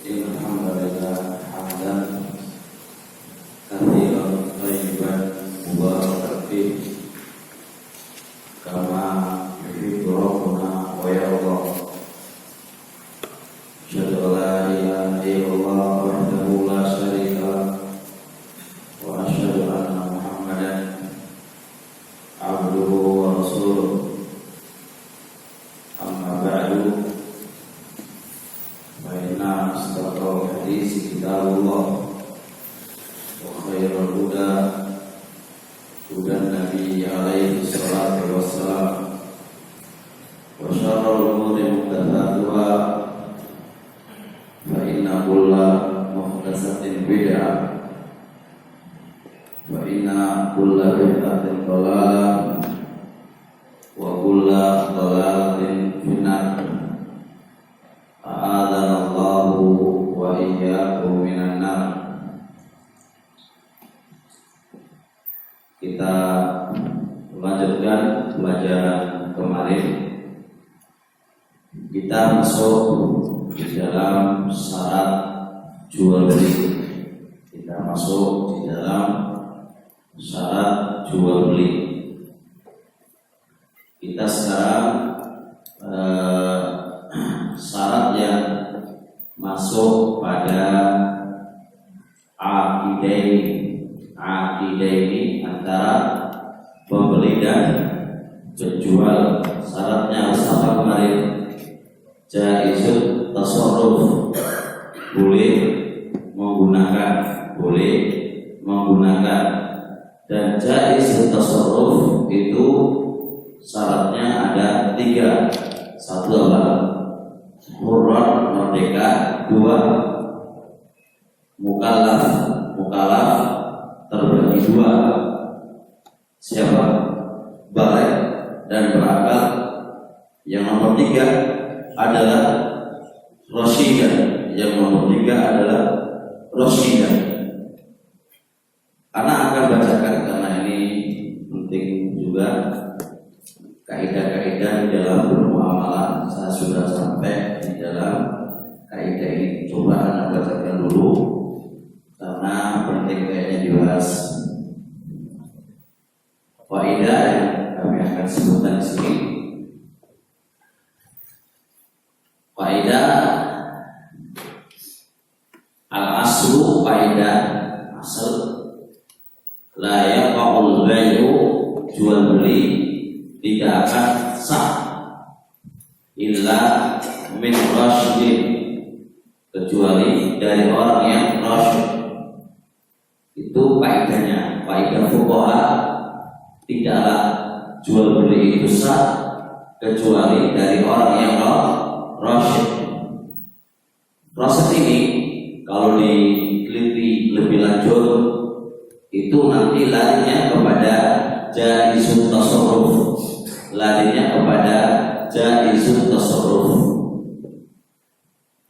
الحمد لله حمدا كثيرا طيبا مباركا فيه كما يحب ربنا ويرضى. أشهد أن لا إله إلا الله وحده لا شريك له وأشهد أن محمدا عبده ورسوله. أما بعد فإن أصدق الحديث كتاب الله وخير الهدى هدى النبي عليه الصلاة والسلام وشر الأمور محدثاتها فإن كل محدثة بدعة وإن كل بدعة ضلالة وكل ضلالة في النار. A'adzana Allahu wa iyyakum minan nar. Kita melanjutkan pelajaran kemarin. Kita masuk di dalam syarat jual beli. Kita masuk di dalam syarat jual beli. Kita sekarang syarat yang masuk pada akidah ini antara pembeli dan penjual. Syaratnya harus apa kemarin? Jaizut tasarruf, boleh menggunakan, dan jaizut tasarruf itu syaratnya ada 3. 1 adalah hurran, merdeka. 2 mukallaf terbagi 2. Siapa? Baligh dan berakal. Yang nomor 3 adalah rasyidan. Yang nomor 3 adalah rasyidan. Anak akan bacakan karena ini penting juga. Kaidah-kaidah di dalam bermuamalah. Saya sudah sampai di dalam kaidah ini. Coba Anda bacakan dulu karena penting kayaknya dibahas. Kaidah yang kami akan sebutkan di sini. Kaidah al-aslu, kaidah asal, la yaqa'ul bai'u, jual beli tidak akan sah illa min rasyidin, kecuali dari orang yang rasyid. Itu kaidahnya. Kaidah fuqaha, tidaklah jual beli itu sah kecuali dari orang yang rasyid. Proses ini kalau diteliti lebih lanjut itu nanti larinya kepada jaizut tasarruf. Larinya kepada jaizut tasarruf.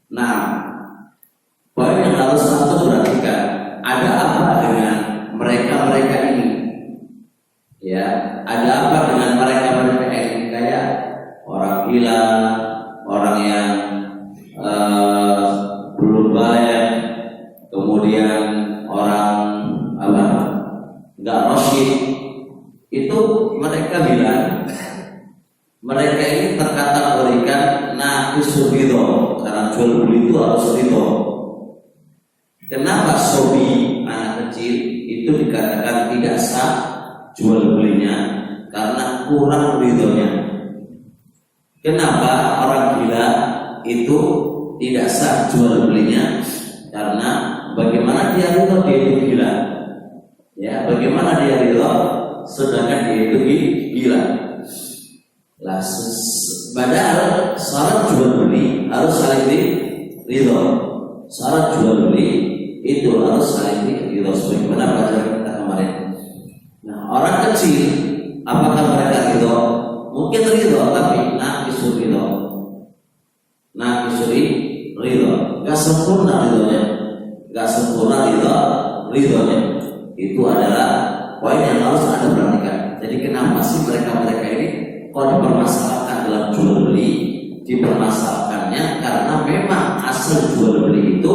Nah, poin yang harus antum perhatikan, ada apa dengan mereka ini? Ya, ada apa dengan mereka ini? Kayak orang gila, orang yang belum baligh, kemudian orang enggak rasyid. Itu mereka bilang mereka ini terkategorikan naqisul ridho, karena jual beli itu harus ridho. Kenapa sobi, anak kecil, itu dikatakan tidak sah jual belinya? Karena kurang ridhonya. Kenapa orang gila itu tidak sah jual belinya? Karena bagaimana dia ridho, dia itu gila. Ya, bagaimana dia ridho sedangkan dia itu gila. Lah, padahal syarat jual beli harus saling ridho. Syarat jual beli itu harus saling ridho. Sebagaimana pelajaran kita kemarin. Nah, orang kecil, apakah mereka ridho? Mungkin ridho, tapi naqisul ridho. Gak sempurna ridhonya. Itu adalah poin yang harus Anda perhatikan. Jadi kenapa sih mereka ini kok dipermasalahkan dalam jual beli? Dipermasalahkannya karena memang asal jual beli itu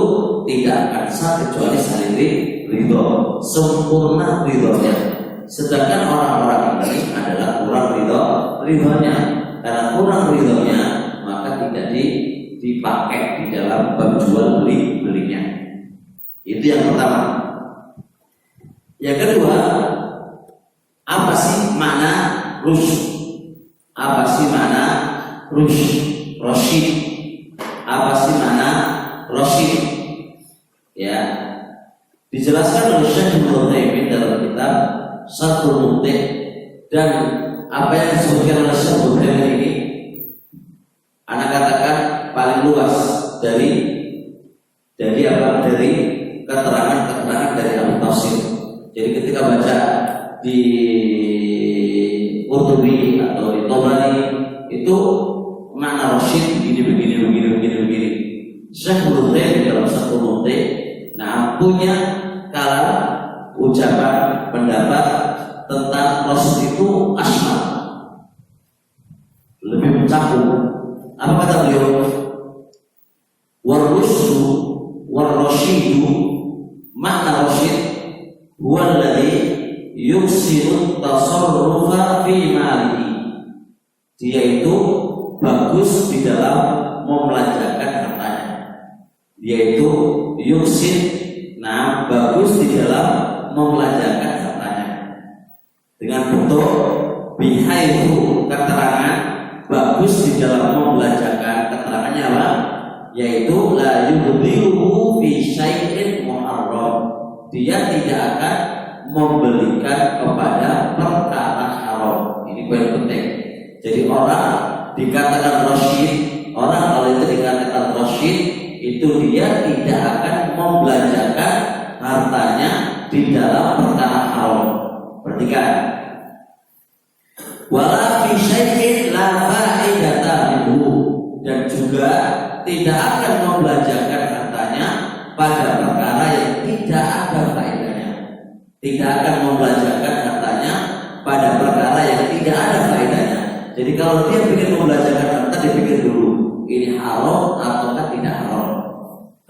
tidak akan sah kecuali saling ridho, sempurna ridhonya. Sedangkan orang-orang ini adalah kurang ridhonya. Karena kurang ridhonya, maka tidak dipakai di dalam penjual belinya. Itu yang pertama. Yang kedua, apa sih makna rusyd? Apa sih makna rasyid? Apa sih makna rasyid? Ya, dijelaskan oleh Syekh Ibnu Utsaimin dalam kitab Syahrul Mumti', dan apa yang disebutkan oleh Syekh Ibnu Utsaimin ini anak katakan paling luas dari keterangan dari ahli tafsir. Jadi ketika baca di Qurtubi atau di Tabari itu makna rasyid begini. Syekh Ibnu Utsaimin dalam Syahrul Mumti' punya kalam ucapan pendapat tentang rasyid itu asma, lebih mencakup. Apa kata beliau? Warusydu warasyidu, makna rasyid huwa alladhi yuksiru tasarrufa fi malihi. Dia itu bagus di dalam membelanjakan hartanya. Dia itu yuksin, bagus di dalam membelanjakan hartanya. Dengan bentuk bihaitu, keterangan bagus di dalam membelanjakan. Keterangannya apa? Yaitu la yubdiluhu fi syai'in muharram. Dia tidak akan membelikan kepada perkara haram. Ini poin penting. Jadi orang dikatakan rasyid, orang kalau itu dikatakan rasyid, itu dia tidak akan membelanjakan hartanya di dalam perkara haram. Perhatikan. Wala fi syai'in la fa'idata minhu, dan juga tidak akan membelanjakan hartanya pada perkara yang tidak ada faedahnya. Tidak akan membelanjakan hartanya pada perkara yang tidak ada faedahnya. Jadi kalau dia ingin membelanjakan harta, dia pikir dulu ini haram ataukah tidak haram.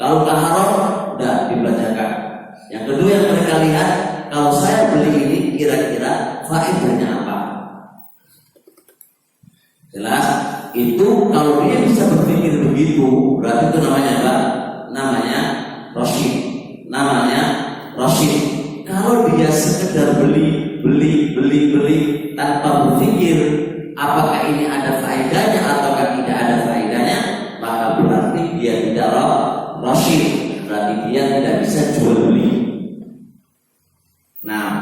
Kalau tak haram, udah dibelanjakan. Yang kedua yang mereka lihat, kalau saya beli ini kira-kira faedahnya apa? Jelas? Itu kalau dia bisa berpikir begitu, berarti itu namanya apa? Namanya rasyid. Kalau dia sekedar beli tanpa berpikir apakah ini ada faedahnya ataukah tidak ada faedahnya, maka berarti dia tidak rasyid, berarti dia tidak bisa jual beli. Nah,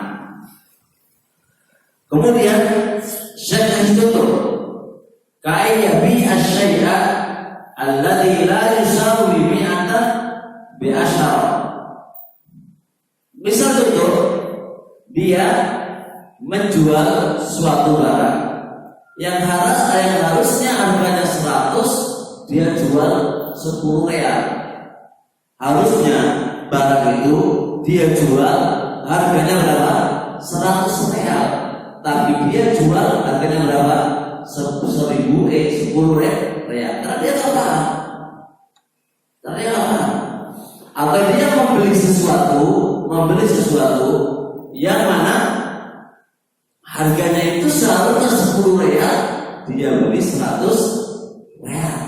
kemudian Syekh tutup kaya bi asyai'a alladhi la yusawi mi'atan bi asyara. Misal contoh, dia menjual suatu barang yang harusnya harganya 100, dia jual 10 real. Harusnya barang itu dia jual harganya berapa? 100 real. Tapi dia jual harganya berapa? 10 real. Karena dia tak paham. Atau dia membeli sesuatu yang mana harganya itu seharusnya 10 real, dia beli 100 real.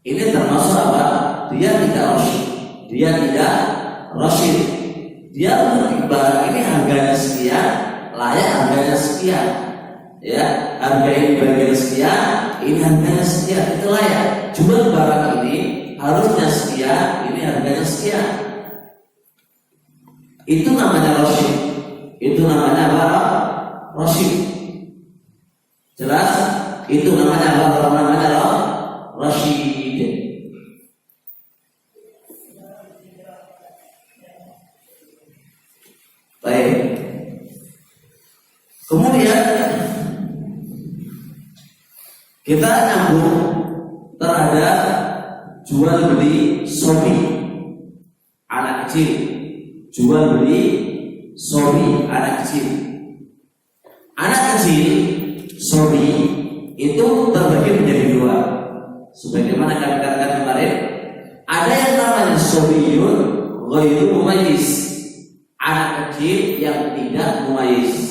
Ini termasuk apa? Dia tidak rasyid. Dia barang ini harganya sekian, layak harganya sekian. Ya, harga ini bagian sekian, ini harganya sekian, itu layak. Jual barang ini harusnya sekian, ini harganya sekian. Itu namanya rasyid. Itu namanya apa? Rasyid. Jelas? Itu namanya apa? Namanya rasyid. Baik. Kemudian kita nyambung terhadap jual beli sobi anak kecil. Jual beli sobi anak kecil. Anak kecil sobi itu terbagi menjadi dua. Sebagaimana kami katakan kemarin, ada yang namanya sobiyun, ghairu mumayyiz, anak kecil yang tidak mumayyiz.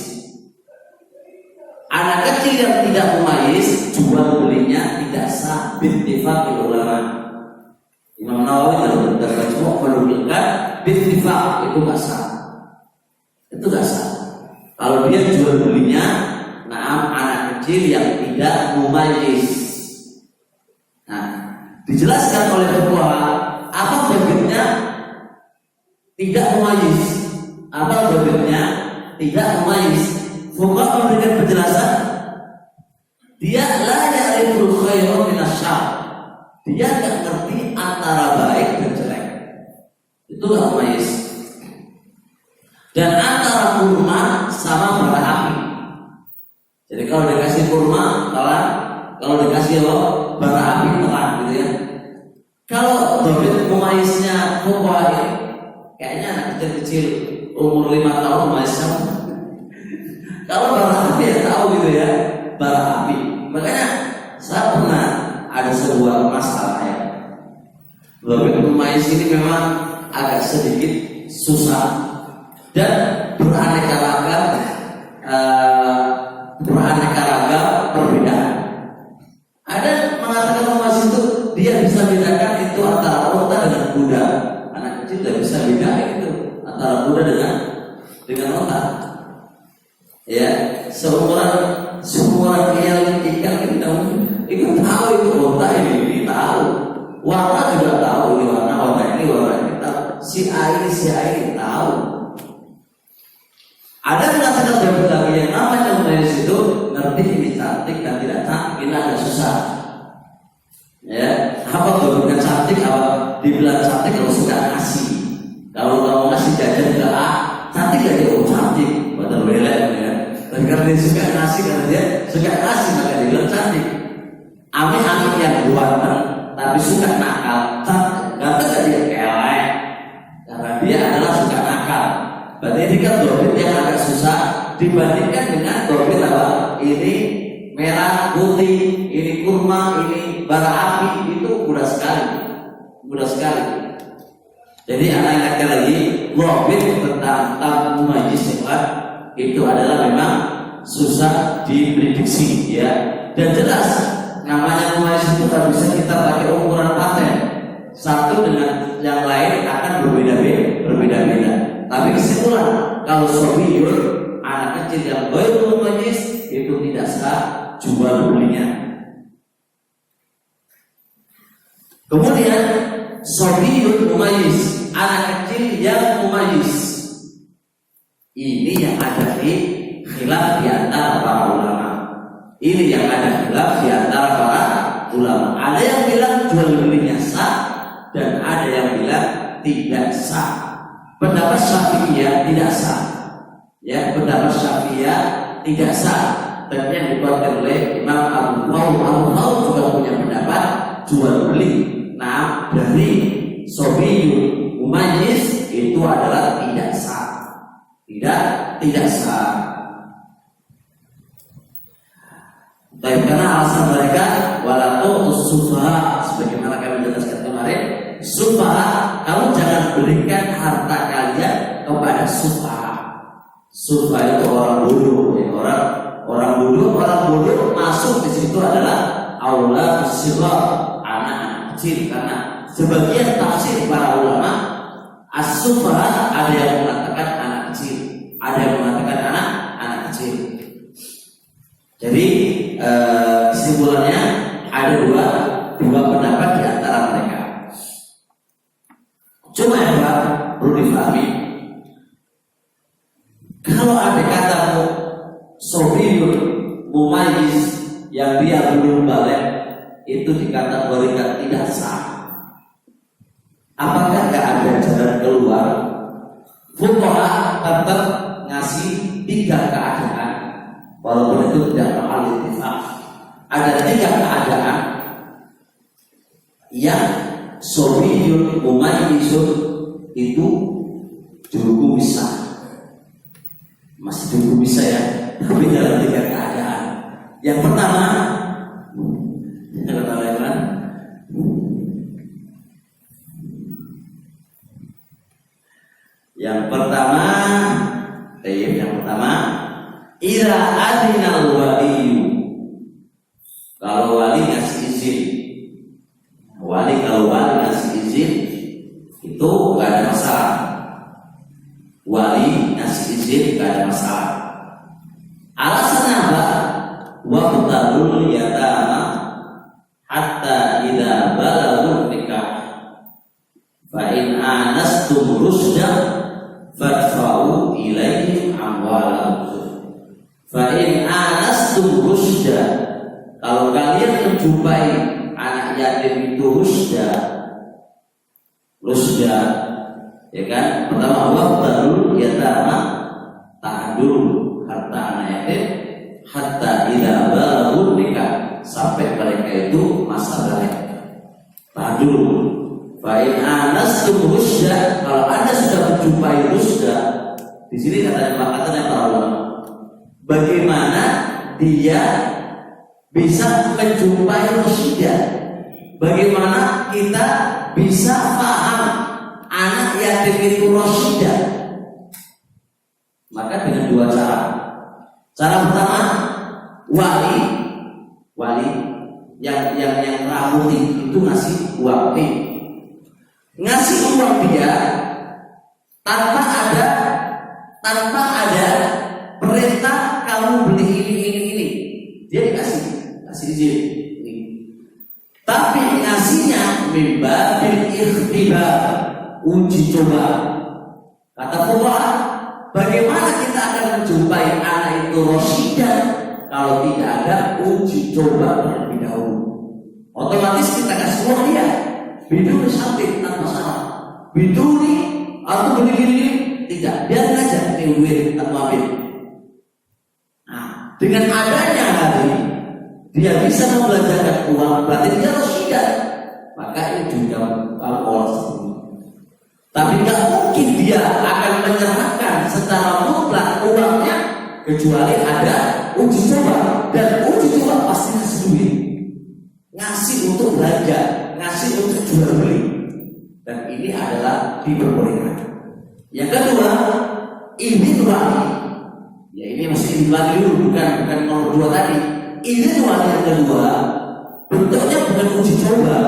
Anak kecil yang tidak mumayyiz jual belinya tidak sah bittifaqil ulama. Imam Nawawi dalam Majmu' menunjukkan bittifaq itu nggak sah. Itu nggak sah. Kalau dia jual belinya, anak kecil yang tidak mumayyiz. Nah, dijelaskan oleh fuqaha apa babnya tidak mumayyiz. Apa babnya tidak mumayyiz? Fuqaha memberikan penjelasan, dia la ya'riful khairu minasyarr. Dia nggak ngerti antara baik dan jelek. Itu nggak mumayyiz. Dan antara kurma sama bara api. Jadi kalau dikasih kurma telan, kalau dikasih bara api telan, gitu ya. Kalau dobit mumayyiznya fuqaha, kayaknya anak kecil-kecil umur 5 tahun mumayyiznya. Kalau bara api ya tahu gitu ya, bara api. Makanya saya pernah ada sebuah masalah ya. Dobit mumayyiz ini memang agak sedikit susah. Dan beraneka ragam perbedaan. Ada mengatakan mumayyiz itu dia bisa bedakan itu antara unta dengan kuda. Anak kecil tidak bisa bedakan itu antara kuda dengan unta. Ya, seumuran yang ikan itu tahu itu unta ini tahu. Warna juga tahu ini warna ini tahu. Si A ini tahu. Ada mengatakan beberapa lagi yang namanya mumayyiz itu ngerti ini cantik dan tidak cantik, ini agak susah. Ya, apa bukan cantik? Apa dibilang cantik kalau suka ngasih? Kalau kamu ngasih jajan ke A, cantik gak dia? Oh cantik, padahal belek ya. Dan karena dia suka ngasih, maka dia bilang cantik. Amit-amit yang buatan tapi suka nakal, cantik. Ganteng gak dia? Elek. Karena dia adalah suka nakal. Berarti ini kan dobit yang agak susah dibandingkan dengan dobit apa? Ini merah, putih, ini kurma, ini bara api, itu mudah sekali. Jadi anak ingatkan lagi, dobit tentang mumayyiz itu adalah memang susah diprediksi ya. Dan jelas namanya mumayyiz itu tak bisa kita pakai ukuran paten. Satu dengan yang lain akan berbeda-beda. Tapi kesimpulan, kalau sobiyun, anak kecil yang baru mumayyiz itu tidak sah jual belinya. Kemudian sobiyun mumayyiz, anak kecil yang mumayyiz. Ini yang ada di khilaf di antara para ulama. Ini yang ada khilaf di antara para ulama. Ada yang bilang jual belinya sah dan ada yang bilang tidak sah. Pendapat Syafi'iyah tidak sah. Ya, pendapat Syafi'iyah tidak sah. Dan yang dikeluarkan oleh Imam Abu Thawr juga punya pendapat jual beli. Nah, dari sobiyun mumayyiz itu adalah tidak sah. Tidak sah. Tapi karena alasan mereka walatu sufaha, sebagaimana kami jelaskan kemarin, sufaha, kamu jangan berikan harta kalian kepada sufaha. Sufaha itu orang bodoh, ya. orang bodoh masuk di situ adalah aula sirah, anak-anak kecil. Karena sebagian tafsir para ulama as-sufaha ada yang mengatakan anak kecil, ada yang mengatakan anak kecil. Jadi kesimpulannya ada dua pendapat di antara mereka. Cuma yang perlu difahami, kalau ada kata sobiyun mumayyiz yang dia belum balik, itu dikategorikan tidak sah. Apakah nggak ada jalan keluar? Fuqaha tetap ngasih 3 keadaan, walaupun itu tidak mahal ittifaq. Ada 3 keadaan yang sobiyun mumayyizun itu cukup bisa, masih cukup bisa ya, tapi dalam 3 keadaan. Yang pertama Yang pertama, idza adinal waliyu. Kalau wali ngasih izin, kalau wali ngasih izin itu gak ada masalah. Wali ngasih izin gak ada masalah. Alasannya apa? Waqtadul yatama hatta idza balagu nikah. Fa in anastum rusda fadfa'u ilaihim amwalahum. Fa in anastum rusda, kalau kalian menjumpai anak yatim itu rusda, ya kan? Pertama waqtadul yatama, tahan dulu harta anak yatim hatta idza balagu nikah, sampai mereka itu masa balik. Tahan dulu. Fa in anastum rusda, kalau Anda sudah menjumpai rusda, di sini katanya para ulama, bagaimana dia bisa menjumpai rusda? Bagaimana kita bisa paham anak yatim itu rusda? Maka dengan dua cara. Cara pertama, wali yang ramuti itu ngasih uang dia tanpa ada perintah kamu beli ini. Dia dikasih izin ini. Tapi ngasihnya mimbabil ikhtibar, uji coba. Kata Allah, bagaimana kita akan menjumpai anak itu rasyidah kalau tidak ada uji coba terlebih dahulu? Otomatis kita kasih uang dia bidul sampai tanpa masalah. Bidul nih atau begini tidak, biar aja duit atau ambil. Nah, dengan adanya hari dia bisa membelanjakan uang, berarti dia rasyidah. Maka ini juga Allah sendiri. Tapi nggak mungkin dia akan menyerahkan secara mutlak uangnya kecuali ada uji coba, dan uji coba pasti ngasih duit, ngasih untuk belanja, ngasih untuk jual beli, dan ini adalah diperbolehkan. Yang kedua, ini wali. Ya ini masih ini wali dulu, bukan nomor 2 tadi. Ini wali yang kedua, bentuknya bukan uji coba,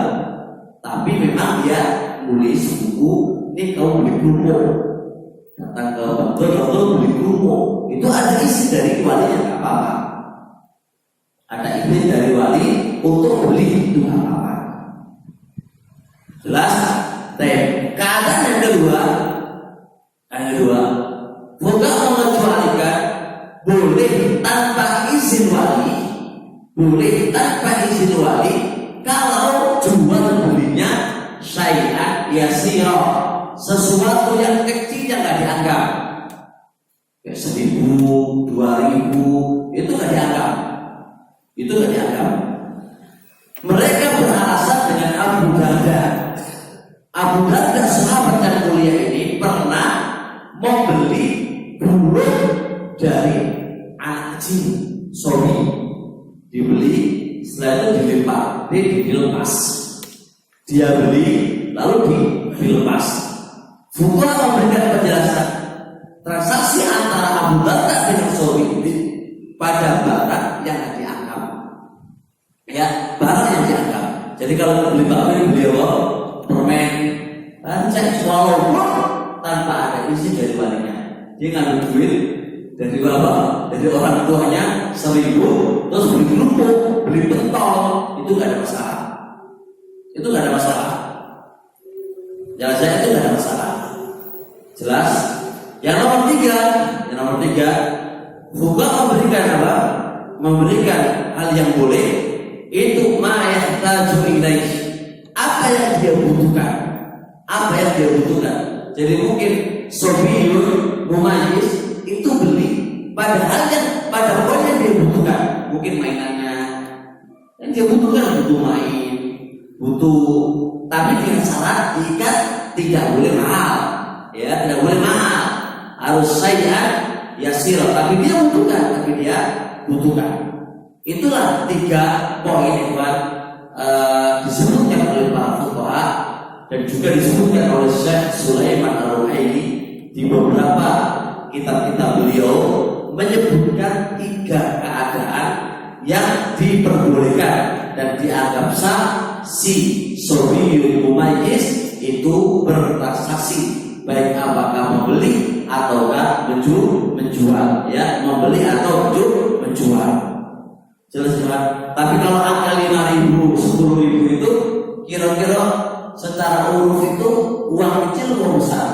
tapi memang dia nulis buku. Ini kau beli kerupuk, datang ke dokter beli kerupuk, itu ada isi dari walinya, nggak apa-apa. Ada izin dari wali untuk beli, itu nggak apa-apa. Jelas? Keadaan yang kedua, bukan mengecualikan boleh tanpa izin wali, kalau jual belinya syai'an yasira, sesuatu yang kecil yang nggak dianggap, kayak 1.000, 2.000, itu nggak dianggap. Mereka beralasan dengan Abu Darda sahabat yang mulia ini pernah membeli burung dari anak kecil, dibeli, setelah itu dilepas. Dia beli lalu dilepas. Fuqaha memberikan penjelasan transaksi antara Abu Darda dengan Sobi ini pada barang yang dianggap. Ya, barang yang dianggap. Jadi kalau beli bakmi beli permen, cek walaupun tanpa ada izin dari walinya, dia ngambil duit dari bapak, dari orang tuanya 1.000, terus beli kerupuk, beli pentol, itu nggak ada masalah. Jelas itu nggak ada masalah. Jelas. Yang nomor tiga, fuqaha memberikan hal yang boleh itu ma yahtaju ilaih, apa yang dia butuhkan. Jadi mungkin sobiyun mumayyiz itu beli pada pokoknya dia butuhkan, mungkin mainannya yang dia butuhkan, butuh main, tapi dengan syarat jika tidak boleh mahal, ya tidak boleh mahal, harus syai'an yasir, tapi dia butuhkan. Itulah 3 poin yang disebutkan oleh para fuqaha dan juga disebutkan oleh Syekh Sulaiman Al-Ruhaili di beberapa kitab-kitab beliau menyebutkan 3 keadaan yang diperbolehkan dan dianggap sah si Sobiyul Mumayyiz itu bertransaksi, baik apakah membeli ataukah menjual, ya, membeli atau menjual. Jelas kan? Tapi kalau angka 5.000, 10.000 itu kira-kira secara uruf itu uang kecil atau besar?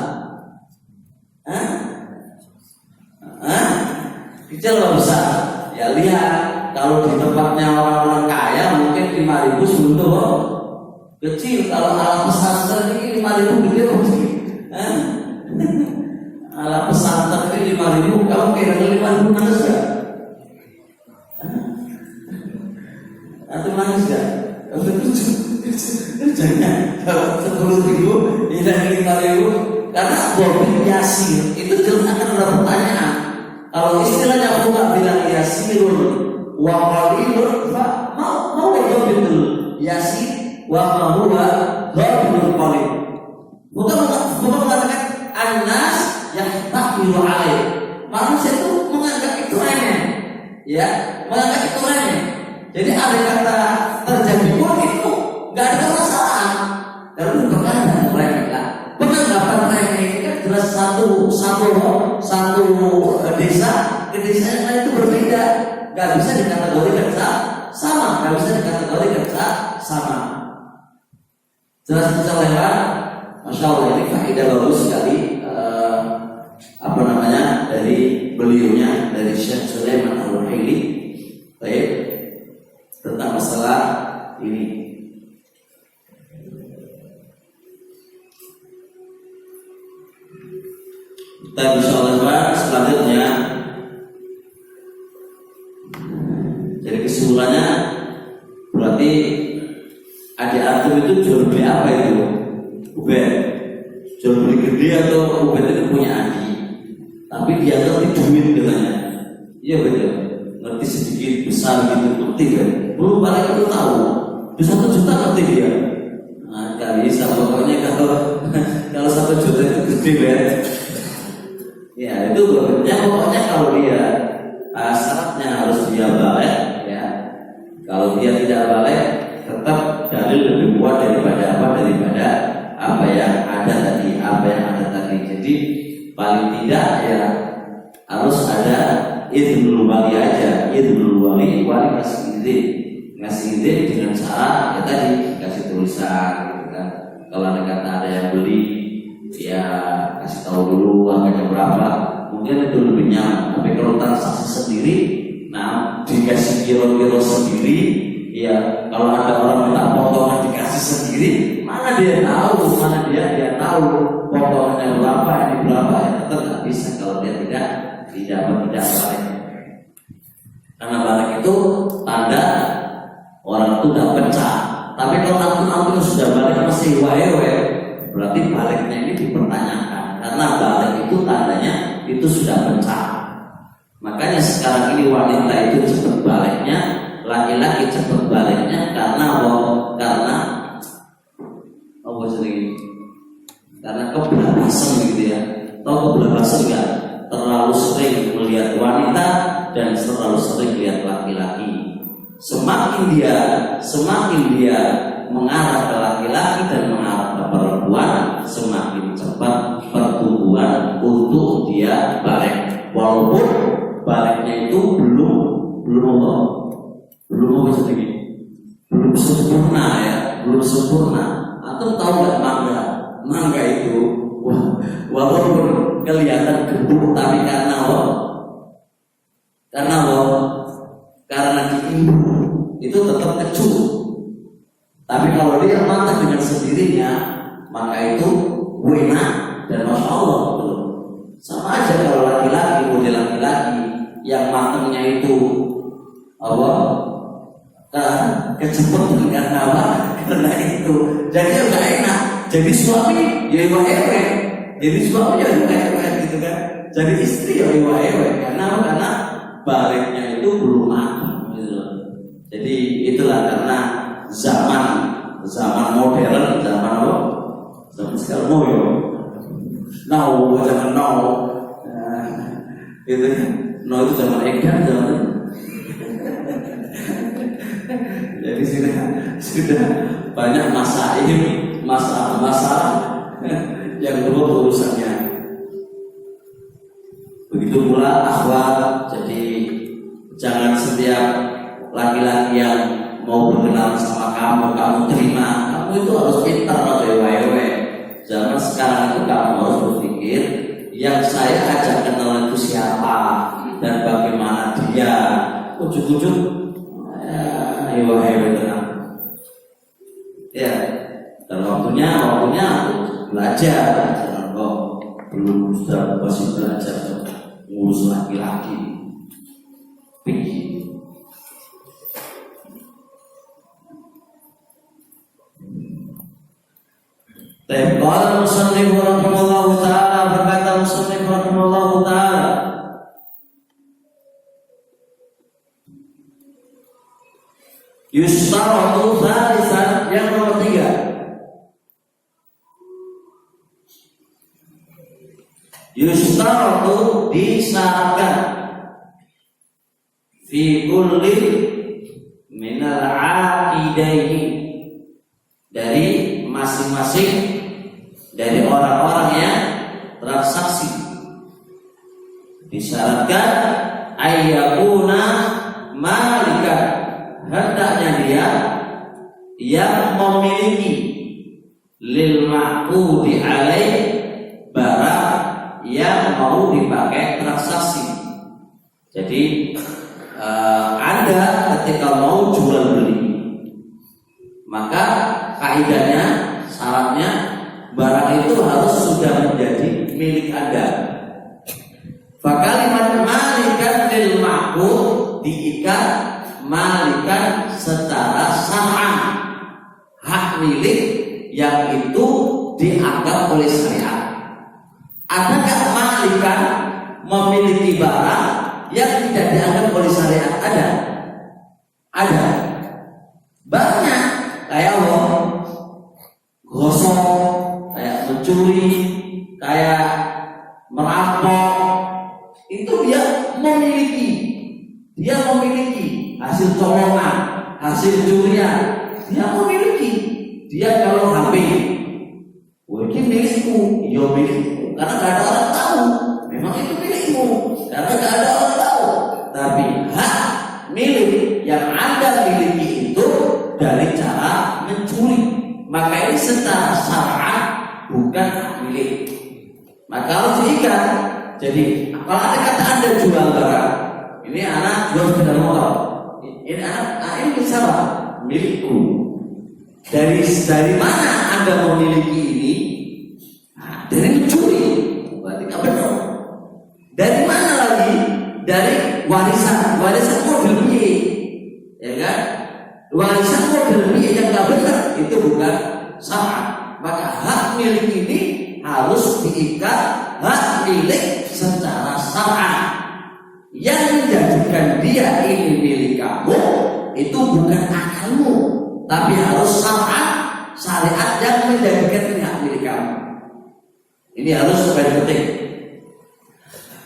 Kecil atau besar? Ya lihat, kalau di tempatnya orang-orang kaya mungkin 5.000 sebetulnya kecil. Kalau alat pesantren ini 5.000 gede pasti. Alat pesantren ini 5.000, kamu kira-kira 5.000 nangis gak? Atau nangis gak? Jangan, kalau 10.000 hilang 5.000, karena bobi yasir itu jelas akan ada pertanyaan. Kalau istilahnya aku nggak bilang yasirun wa qalilun, mau betul yasir wa huwa ghaibul qalil. Bukan mengatakan anas yang tahmilu alaih. Manusia itu menganggap itu remeh, ya, menganggap itu remeh. Jadi ada kata terjadi pun itu nggak ada masalah. Kalau bukan ada remeh lah. Penanggapan remeh ini kan jelas satu desa ke desa yang lain itu berbeda. Nggak bisa dikategorikan sama, nggak bisa dikategorikan sama. Jelas bisa lewat. Masya Allah, ini faedah bagus sekali. Dari beliaunya, dari Syekh Sulaiman Al-Ruhaili, baik, tentang masalah ini. Kita insyaallah selanjutnya. Jadi kesimpulannya berarti adik antum itu jual beli apa itu? Ubed, jual beli gede atau ubed itu punya adik? Tapi dia ngerti duit katanya. Iya betul, ngerti sedikit besar gitu, ngerti kan? Belum balik itu tahu. Di 1 juta ngerti dia. Nah, kali bisa pokoknya kalau 1 juta itu gede banget. Ya itu pokoknya kalau dia syaratnya harus dia balik, ya. Kalau dia tidak balik, tetap dalil lebih kuat daripada apa yang ada tadi. Jadi paling tidak ya harus ada idznul wali aja. Idznul wali ngasih ide dengan cara ya tadi kasih tulisan gitu kan. Kalau ada yang beli ya kasih tahu dulu harganya berapa, mungkin itu lebih nyaman. Tapi kalau transaksi sendiri, nah dikasih kilo-kilo sendiri, ya kalau ada orang minta potongan dikasih sendiri, mana dia tahu potongannya berapa, ini berapa, ya tetap nggak bisa kalau dia tidak balik. Karena balik itu tanda orang itu udah pecah. Tapi kalau nanti sudah balik masih wae, berarti baliknya ini dipertanyakan. Karena balik itu tandanya itu sudah pecah. Makanya sekarang ini wanita itu cepat baliknya, laki-laki cepat baliknya karena kebelabasan gitu ya. Tahu kebelabasan nggak? Terlalu sering melihat wanita dan terlalu sering melihat laki-laki. Semakin dia mengarah ke laki-laki dan mengarah ke perempuan, semakin cepat pertumbuhan untuk dia balik. Walaupun baliknya itu belum sempurna ya, belum sempurna. Atau tahu nggak mangga itu walaupun kelihatan gebuk tapi karena diimbun itu tetap kecut. Tapi kalau dia matang dengan sendirinya, maka itu enak dan masya Allah betul. Sama aja kalau model laki-laki yang matangnya itu kejeput karena itu jadi nggak enak. Jadi suami ya ewe, jadi suami ya ewe gitu kan. Jadi istri ya ewe karena baliknya itu belum matang gitu. Jadi itulah karena zaman modern, zaman sekarang No, jangan no. Itu kan, no itu zaman edan zaman. Jadi sudah banyak masalah yang perlu urusannya. Begitu pula akhwat. Jadi jangan setiap laki-laki yang mau berkenalan sama kamu terima. Kamu itu harus pintar atau ewe. Zaman sekarang itu kamu harus berpikir yang saya ajak kenalan itu siapa dan bagaimana dia. Ujuk-ujuk ewe tenang. Ya, dan waktunya belajar. Jangan kok belum sudah masih belajar ngurus laki-laki. Begitu. Qala musannif rahimahullahu ta'ala, berkata musannif rahimahullahu ta'ala, yustaratu thalithan, yang nomor 3, yustaratu disyaratkan fi kulli minal aqidaini, dari masing-masing dari orang-orang yang transaksi disyaratkan ayyakuna malikan, hendaknya dia yang memiliki lil ma'qudi alaih, barang yang mau dipakai transaksi. Jadi Anda ketika mau jual beli, maka kaidahnya, syaratnya barang itu harus sudah menjadi milik Anda. Fakalimat malikan lil ma'qud diikat malikan secara syar'an, hak milik yang itu dianggap oleh syariat. Adakah malikan memiliki barang yang tidak dianggap oleh syariat? Ada. Banyak, kayak gosok, kayak mencuri, kayak merampok, itu dia memiliki hasil colongan, hasil curian, dia memiliki. Dia kalau HP, ini milikku, iya milikku, karena gak ada orang tahu. Memang itu milikmu, karena gak ada orang tahu. Tapi hak milik yang Anda miliki itu dari cara mencuri, maka ini secara syar'an bukan hak milik. Maka harus diikat. Jadi kalau ada kata Anda jual barang, ini anak jual sepeda motor, ini anak ini siapa? Milikku. Dari mana Anda memiliki ini? Nah, dari mencuri, berarti nggak benar. Dari mana lagi? Dari warisan model B, ya kan? Warisan model B yang nggak benar itu bukan sama. Maka hak milik ini harus diikat hak milik secara syar'an. Yang menjadikan dia ini milik kamu itu bukan akalmu, tapi harus syariat yang menjadikan ini hak milik kamu. Ini harus supaya penting.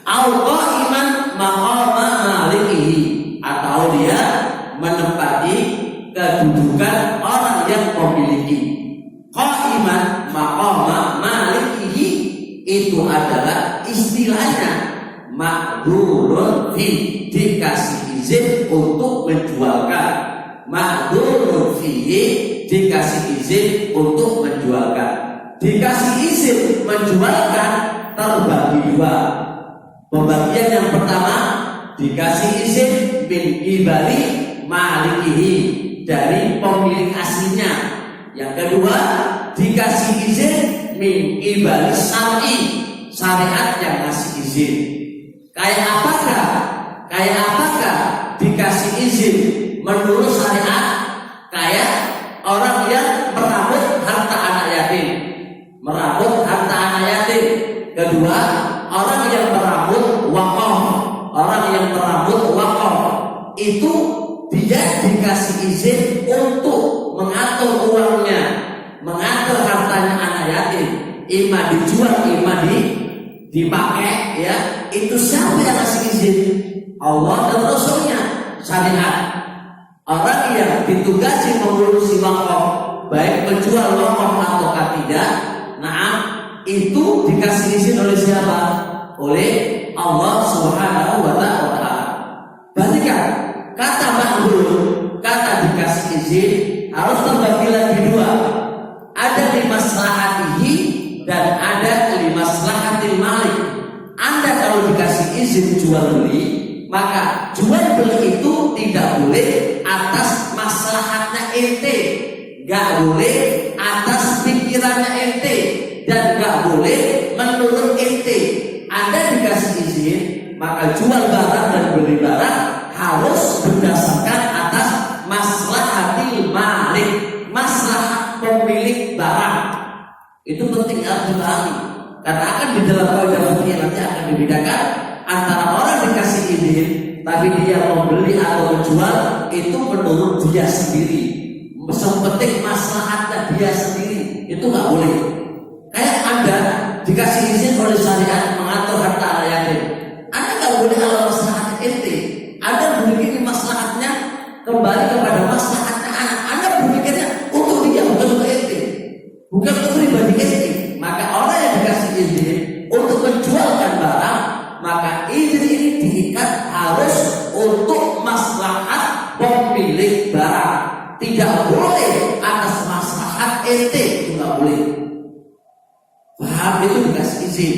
Al-qa'iman maqama malikihi, atau dia menempati kedudukan orang yang memiliki. Qa'iman maqama malikihi itu adalah istilahnya ma'dzurun fi, dikasih izin untuk menjualkan. Ma'dzurun fi, dikasih izin untuk menjualkan. Dikasih izin menjualkan terbagi dua. Pembagian yang pertama, dikasih izin min ibali malikihi, dari pemilik aslinya. Yang kedua, dikasih izin min ibali syar'i, syariat yang ngasih izin. Kayak apakah dikasih izin menurut syariat? Kayak orang yang merabut harta anak yatim. Kedua, orang yang merabut wakaf, itu dia dikasih izin untuk mengatur uangnya, mengatur hartanya anak yatim. ima dijual, ima dipakai, ya. Itu siapa yang kasih izin? Allah dan Rasulnya. Syariat. Orang yang ditugasi mengurusi wakaf, baik menjual wakaf atau tidak, nah itu dikasih izin oleh siapa? Oleh Allah Subhanahu wa Ta'ala. Berarti kan kata makhluk, kata dikasih izin harus terbagi lagi dua. Ada di maslahatihi dan ada di maslahatil malik. Anda kalau dikasih izin jual beli, maka jual beli itu tidak boleh atas maslahatnya ente, gak boleh atas pikirannya ente, dan gak boleh menurut ente. Anda dikasih izin, maka jual barang dan beli barang harus berdasarkan atas maslahatil malik, maslahat pemilik barang. Itu penting harus dipahami, karena akan di dalam kaidah fikih nanti akan dibedakan antara orang dikasih izin tapi dia mau beli atau menjual itu menurut dia sendiri, sepenting maslahatnya dia sendiri, itu nggak boleh. Kayak Anda dikasih izin oleh syariat mengatur harta anak yatim, Anda nggak boleh kalau maslahat ente. Anda berpikir maslahatnya kembali kepada maslahatnya anak. Anda berpikirnya untuk dia, bukan untuk ente, bukan untuk pribadi ente. Maka orang yang dikasih izin untuk menjualkan barang, maka izin ini diikat harus untuk maslahat pemilik barang, tidak boleh atas maslahat ente, itu nggak boleh. Paham? Itu dikasih izin,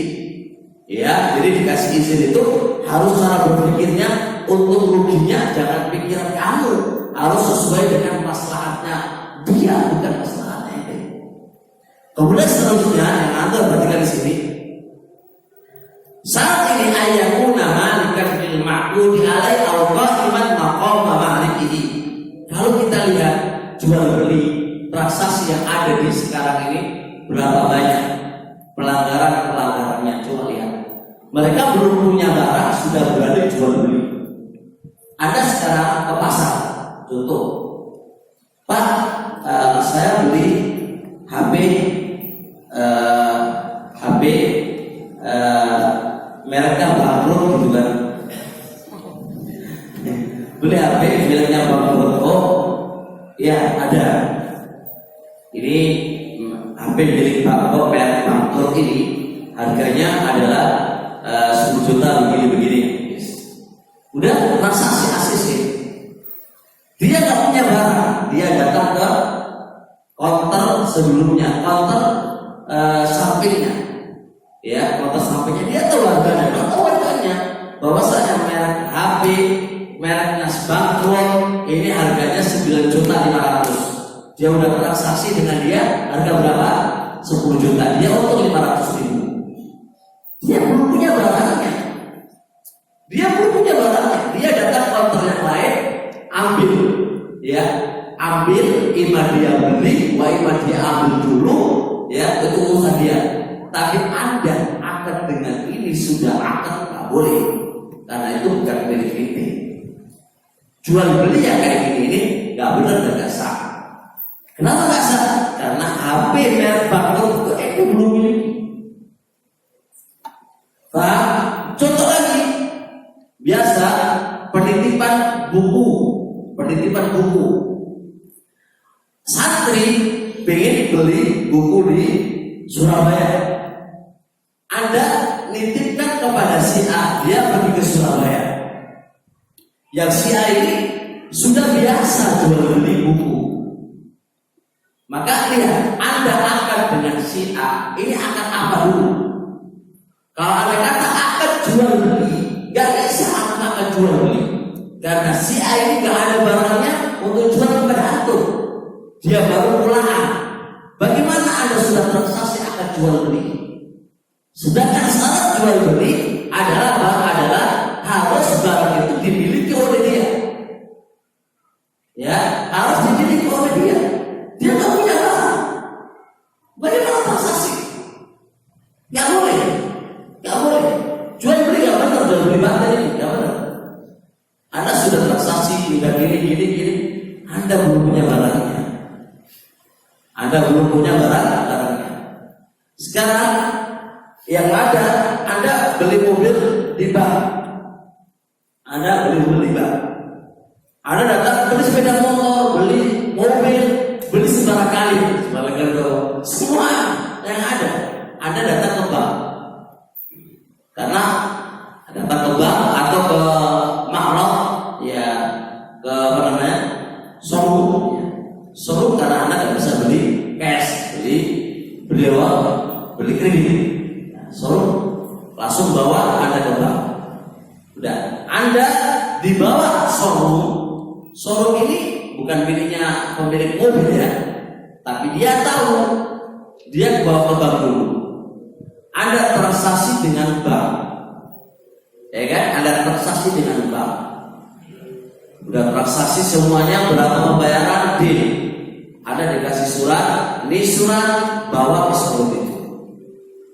ya. Jadi dikasih izin itu harus cara berpikirnya untuk ruginya jangan pikiran kamu, harus sesuai dengan maslahatnya dia, bukan maslahatnya ente. Kemudian seterusnya yang Anda perhatikan di sini, saat ini ayakuna malikan fil ma'qudi alai aw qa'iman maqam malikihi. Kalau kita lihat jual beli transaksi yang ada di sekarang ini, berapa banyak pelanggarannya. Coba lihat, mereka belum punya barang sudah berani jual beli. Anda sekarang ke pasar, contoh, Pak, saya beli HP mereknya bangkrut gitu kan. Beli HP mereknya bangkrut. Oh ya, ada. Ini HP milik bangkrut, merek bangkrut ini harganya adalah 10 juta begini-begini. Udah transaksi asisten. Dia nggak punya barang, dia datang ke counter sebelumnya, counter sampingnya, ya, counter sampingnya dia tahu harganya, bahwasanya merek HP, mereknya bangkrut, ini harganya 9.500.000. Dia udah transaksi dengan dia, harga berapa? 10 juta. Dia untung 500.000. Dia belum punya barangnya. Dia datang counter yang lain, ambil, ya, ambil, ima dia beli, ima dia ambil dulu, ya, itu urusan dia. Tapi Anda akad dengan ini sudah akad, nggak boleh, karena itu bukan milik ini. Jual beli yang kayak ini nggak benar dan nggak sah. Kenapa nggak sah? Karena HP merek bangkrut itu belum miliki. Nah, contoh lagi, biasa penitipan buku. Santri pengen beli buku di Surabaya. Anda nitipkan kepada si A, dia pergi ke Surabaya. Yang si A ini sudah biasa jual beli buku. Maka lihat, Anda akan dengan si A, ini akan apa dulu? Kalau Anda kata akan jual beli, gak bisa akan jual beli, karena si A ini gak ada barangnya untuk jual kepada antum. Dia baru pulangan. Bagaimana Anda sudah transaksi akan jual beli? Sedangkan syarat jual beli adalah harus barang itu dimiliki oleh dia. Ya, harus dimiliki oleh dia. Dia nggak punya barang. Bagaimana transaksi? Nggak boleh. Jual beli nggak benar, jual beli barang ini nggak benar. Anda sudah transaksi udah gini. Anda belum punya barangnya. Sekarang yang ada, Anda beli mobil di bank, Anda beli mobil di bank, Anda datang beli sepeda motor, beli mobil, beli sembarang kali, semua yang ada, Anda datang ke bank. Karena datang ke bank atau ke makro, ya ke apa namanya, showroom karena Anda nggak bisa beli cash, beli kredit. Nah, showroom langsung bawa Anda ke bank. Udah, Anda dibawa showroom ini bukan miliknya pemilik mobil ya, tapi dia tahu, dia bawa ke bank dulu. Anda transaksi dengan bank, ya kan? Anda transaksi dengan bank. Udah transaksi semuanya, berapa pembayaran, deal. Anda dikasih surat, ini surat bawa ke showroom itu.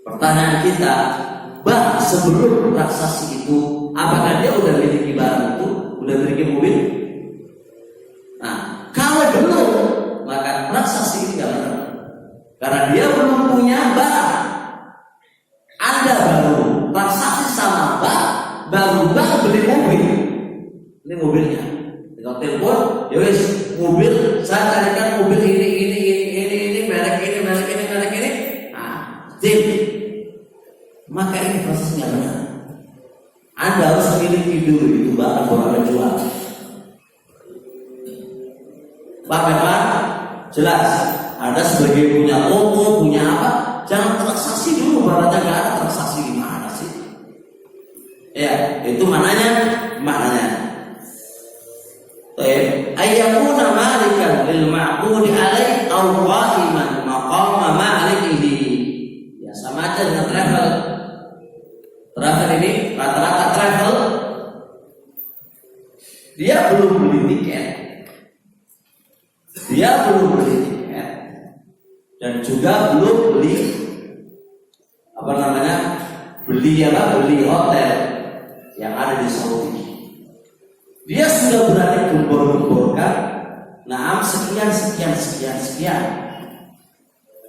Pertanyaan kita, bank sebelum transaksi itu, apakah dia udah miliki barang itu, udah miliki mobil? Nah, kalau belum, maka transaksi ini nggak benar, karena dia belum punya barang. Anda baru transaksi sama bank, baru bank beli mobil. Ini mobilnya. Tinggal telepon, ya wis, mobil saya carikan mobil ini, merek ini. Nah, deal. Maka ini prosesnya benar. Anda harus miliki dulu itu barang baru Anda jual. Pak Memang jelas. Anda sebagai punya toko, punya apa? Jangan transaksi dulu, barangnya nggak ada, transaksi gimana sih? Ya, itu maknanya. Ayyakuna malikan lil ma'qudi alaih aw qa'iman maqama malikihi. Ya, sama aja dengan travel. Travel ini rata-rata travel, dia belum beli tiket, dan juga belum beli beli hotel yang ada di Saudi. Dia sudah berani gembor-gemborkan, nah sekian.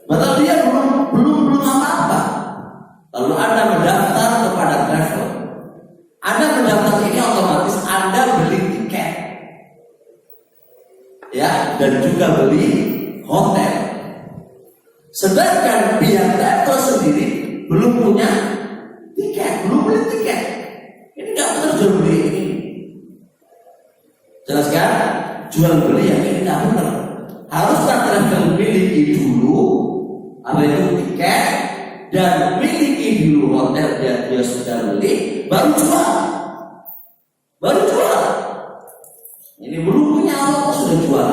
Padahal dia belum apa-apa. Lalu Anda mendaftar kepada travel. Anda mendaftar ini otomatis Anda beli tiket, ya, dan juga beli hotel. Sedangkan pihak travel sendiri belum punya tiket, belum beli tiket. Ini nggak benar jual beli ini. Jelaskan, jual beli yang ini nggak benar. Harusnya travel miliki dulu apa itu tiket dan miliki dulu hotel dia sudah beli, baru jual. Ini belum punya apa sudah jual.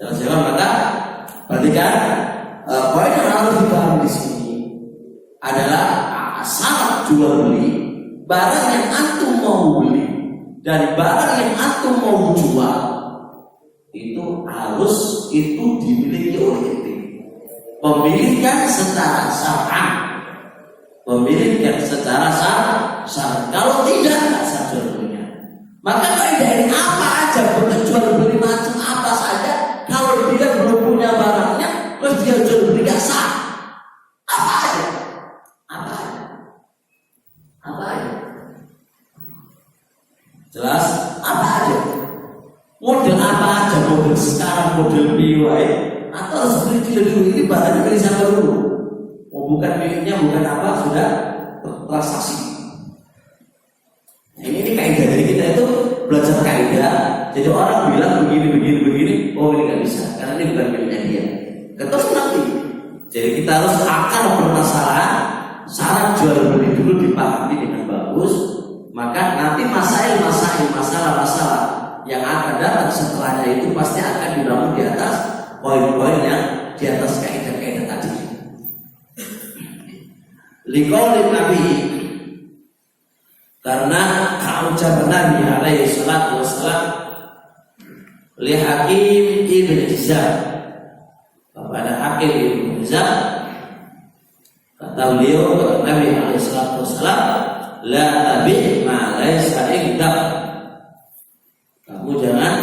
Jelaskan, maka perhatikan, poin yang harus dipahami di sini adalah syarat jual beli, barang yang antum mau beli dan barang yang antum mau jual itu harus dimiliki oleh tim. Pemilikan secara syar'i. Kalau tidak, nggak sah jual belinya. Maka kaidah ini apa aja, boleh jual beli macam apa saja. Kalau dia belum punya barangnya, terus dia jual beli nggak sah. Apa aja. Jelas? Apa aja? Model apa aja? Model sekarang, model BYD, atau harus beli dulu. Ini barangnya beli siapa dulu? Bukan miliknya, bukan apa, sudah transaksi. Ini kaidah. Jadi kita itu belajar kaidah. Jadi orang bilang begini, oh ini nggak bisa, karena ini bukan miliknya dia. Terus nanti. Jadi kita harus akar permasalahan, syarat jual beli dulu dipahami dengan bagus. Maka nanti masalah yang akan datang setelahnya itu pasti akan dibangun di atas poin-poin yang di atas kaidah-kaidah tadi. Liqaulin Nabi, karena ucapan Nabi alaihi salatu wassalam li Hakim ibn Hizam, kepada Hakim ibn Hizam, kata beliau, kata Nabi alaihi salatu wassalam, la tabi' ma laysa indak. Kamu jangan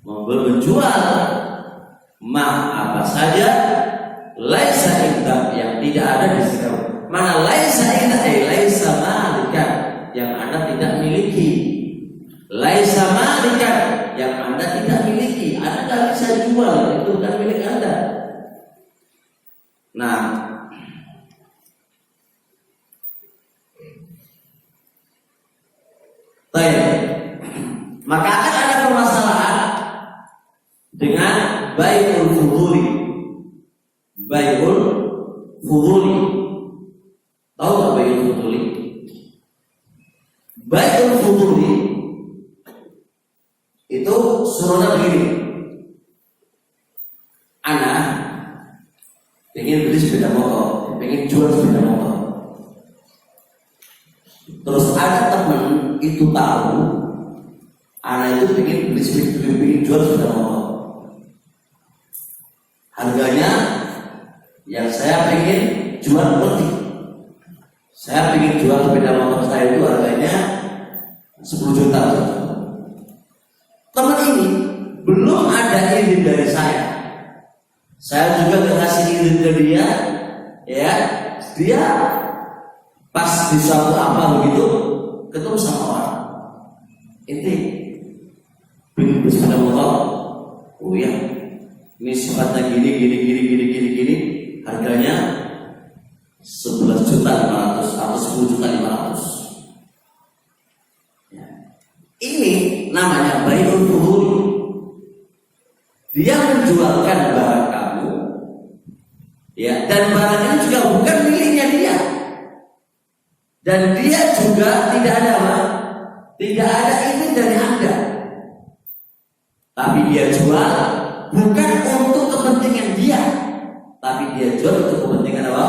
menjual ma apa saja laysa tidak ada di sisi kamu. Mana laisa laisa malikan, yang Anda tidak miliki. Laisa malikan, yang Anda tidak miliki. Anda tidak bisa jual, itu bukan milik Anda. Nah, baik. Maka akan ada permasalahan dengan bai'ul fuduli. Bai'ul fuduli. Tahu nggak bai'ul fuduli? Bai'ul fuduli itu suruhnya begini. Anak pengen beli sepeda motor, pengen jual sepeda motor. Terus ada teman itu tahu anak itu pengen beli sepeda, pengen jual sepeda motor. Harganya yang saya pengen jual berarti saya pengen jual sepeda motor saya itu harganya 10 juta. Teman ini belum ada izin dari saya. Saya juga ngasih izin ke dia, ya. Dia pas di suatu apa begitu ketemu sama orang. Inti beli sepeda motor. Oh ya, ini sifatnya gini, harganya 11 juta 500 atau 10 juta 500. Ya. Ini namanya bai'ul fuduli. Dia menjualkan barang kamu, ya, dan barang ini juga bukan miliknya dia. Dan dia juga tidak ada apa? Tidak ada izin dari Anda. Tapi dia jual bukan untuk kepentingan dia, tapi dia jual untuk kepentingan apa?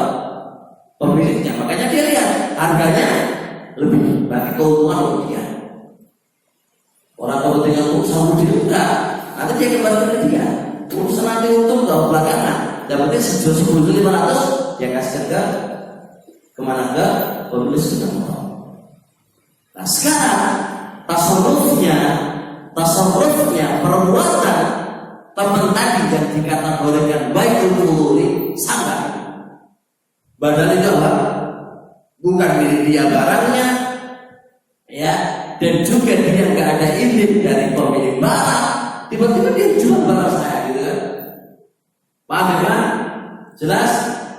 Pemiliknya. Makanya dia lihat harganya lebih bagi keuntungan untuk dia. Orang kepentingan untuk sambung hidup enggak, nanti dia kembali ke dia. Urusan nanti untung ke belakangan. Yang penting sejual 10.500 dia kasih ke kemana ke pemilik sepeda motor. Nah sekarang tasarrufnya perbuatan teman tadi yang dikategorikan bai'ul fuduli sangat. Padahal itu apa? Bukan milik dia barangnya, ya, dan juga dia nggak ada izin dari pemilik barang. Tiba-tiba dia jual barang saya, gitu kan? Paham ya? Jelas?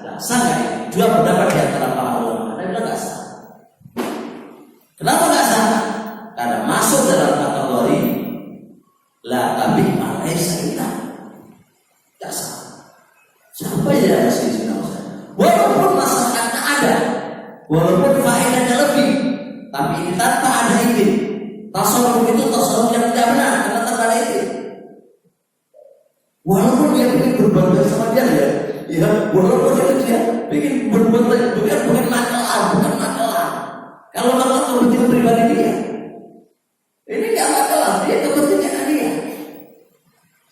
Nah, sah nggak? Dua pendapat di antara para ulama. Ada yang bilang nggak sah. Kenapa nggak sah? Karena masuk dalam kategori la tabih alaisa kita. Nggak sah. Siapa yang ada di sini? Walaupun masalahnya ada, walaupun faedahnya lebih, tapi ini tanpa ada izin. Tasawuf itu tasawuf yang tidak benar karena tanpa ada izin. Walaupun dia ingin berbuat baik sama dia, ya, walaupun dia ingin berbuat baik, bukan makalah. Kalau makalah kepentingan pribadi dia, ini nggak makalah, dia kepentingan dia.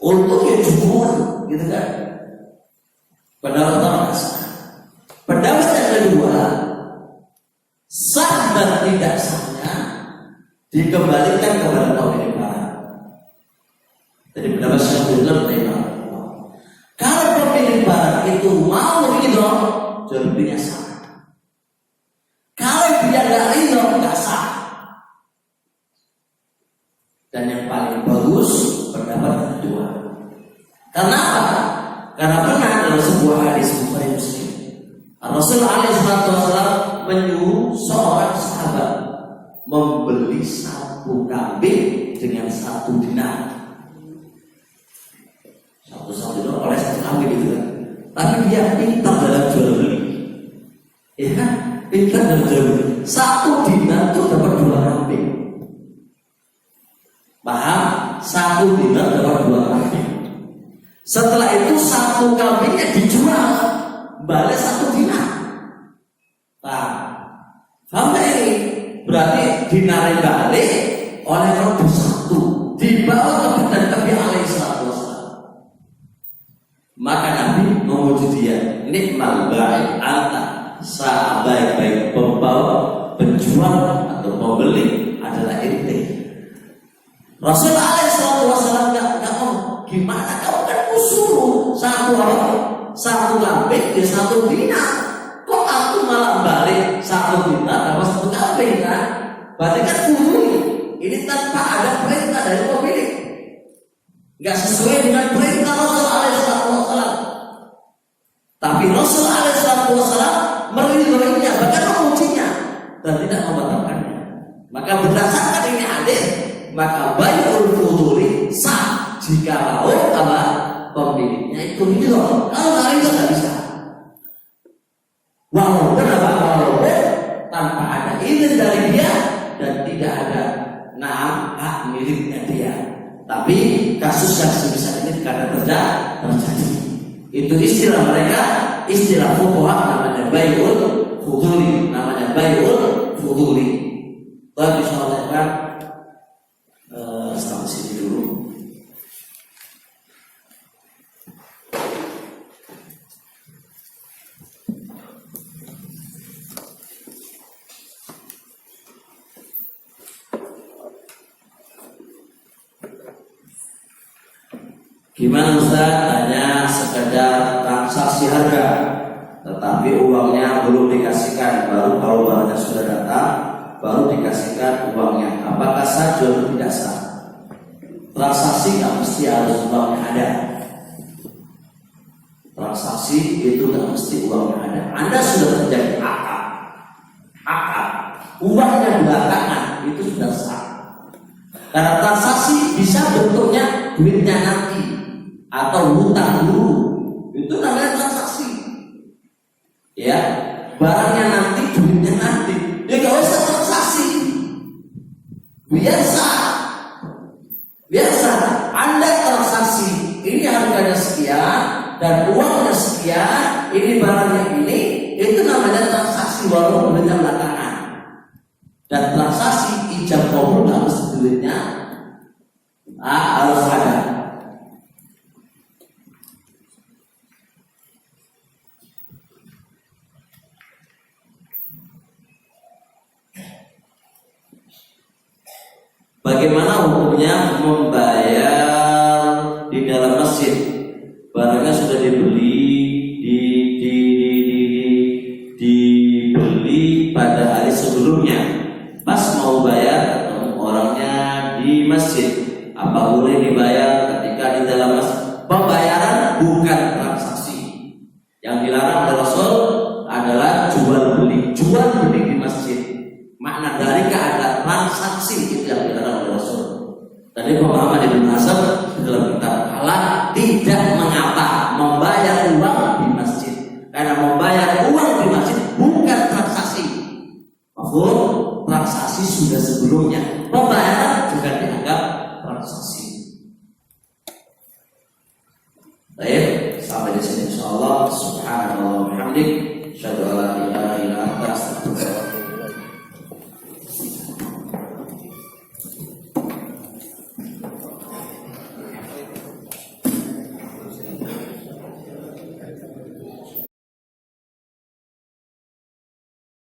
Untuk yang jujur, gitu kan? Pendapat pertama sah. Pendapat yang kedua, sah dan tidak sahnya dikembalikan kepada pemilik barang. Jadi pendapat yang kedua tentang kalau pemilik barang itu mau ridho, jual sah. Kalau dia nggak ridho, nggak sah. Dan yang paling bagus pendapat kedua. Kenapa? Karena benar dalam sebuah hadis Bukhari Muslim. Rasulullah SAW menyuruh seorang sahabat membeli satu kambing dengan 1 dinar. Satu dinar oleh 1 kambing itu kan. Tapi dia pintar dalam jual beli. Ya kan? Pintar dalam jual beli. 1 dinar itu dapat 2 kambing. Paham? 1 dinar dapat 2 kambing. Setelah itu 1 kambingnya dijual, balik 1 dinar. Nah, paham gak ini? Berarti dinar balik oleh Rasul 1 dibawa ke Nabi alaihissalam. Maka Nabi memuji dia, nikmal baik anta, sebaik-baik pembawa, penjual atau pembeli adalah ente. Rasul alaihissalam nggak mau, gimana kau kan suruh 1 kambing di 1 dinar. Berarti kan fuduli. Ini tanpa ada perintah dari pemilik, nggak sesuai dengan perintah Rasul Alaihissalam. Tapi Rasul Alaihissalam meridhoinya, bahkan memujinya dan tidak membatalkannya. Maka berdasarkan ini hadis, maka bai'ul fuduli sah jika apa pemiliknya itu ridho. Kalau nggak ridho nggak bisa. Walaupun tanpa ada izin dari dia dan tidak ada hak miliknya dia. Tapi kasus yang sebesar ini karena terjadi. Itu istilah mereka, istilah fuqaha namanya bai'ul fuduli, namanya bai'ul fuduli. Tapi insyaallah kan sampai sini dulu. Gimana Ustaz? Tanya sekedar transaksi harga, tetapi uangnya belum dikasihkan, baru kalau barangnya sudah datang, baru dikasihkan uangnya. Apakah sah atau tidak sah? Transaksi nggak mesti harus uangnya ada. Transaksi itu nggak mesti uangnya ada. Anda sudah terjadi akad, uangnya belakangan itu sudah sah. Karena transaksi bisa bentuknya duitnya nanti atau hutang dulu, itu namanya transaksi. Ya, barangnya nanti, duitnya nanti. Ya gak usah transaksi. Biasa. Anda transaksi, ini harganya sekian dan uangnya sekian, ini barangnya ini, itu namanya transaksi walaupun duitnya belakangan. Dan transaksi ijab kabul harus duitnya harus ada. Bagaimana hukumnya membayar di dalam masjid? Barangnya sudah dibeli, dibeli pada hari sebelumnya. Pas mau bayar ketemu orangnya di masjid. Apa boleh dibayar ketika di dalam masjid? Pembayaran bukan transaksi. Yang dilarang oleh Rasul adalah jual beli di masjid. Makna dari keadaan transaksi itu yang dilarang oleh Rasul. Tadi pemahaman Ibnu Hazm dalam kitab Halal tidak mengapa membayar uang di masjid, karena membayar uang di masjid bukan transaksi. Mafhum? Transaksi sudah sebelumnya. Pembayaran juga dianggap transaksi. Baik, sampai di sini insyaallah. Subhanallah wa bihamdik, asyhadu an la ilaha illa anta, astaghfiruka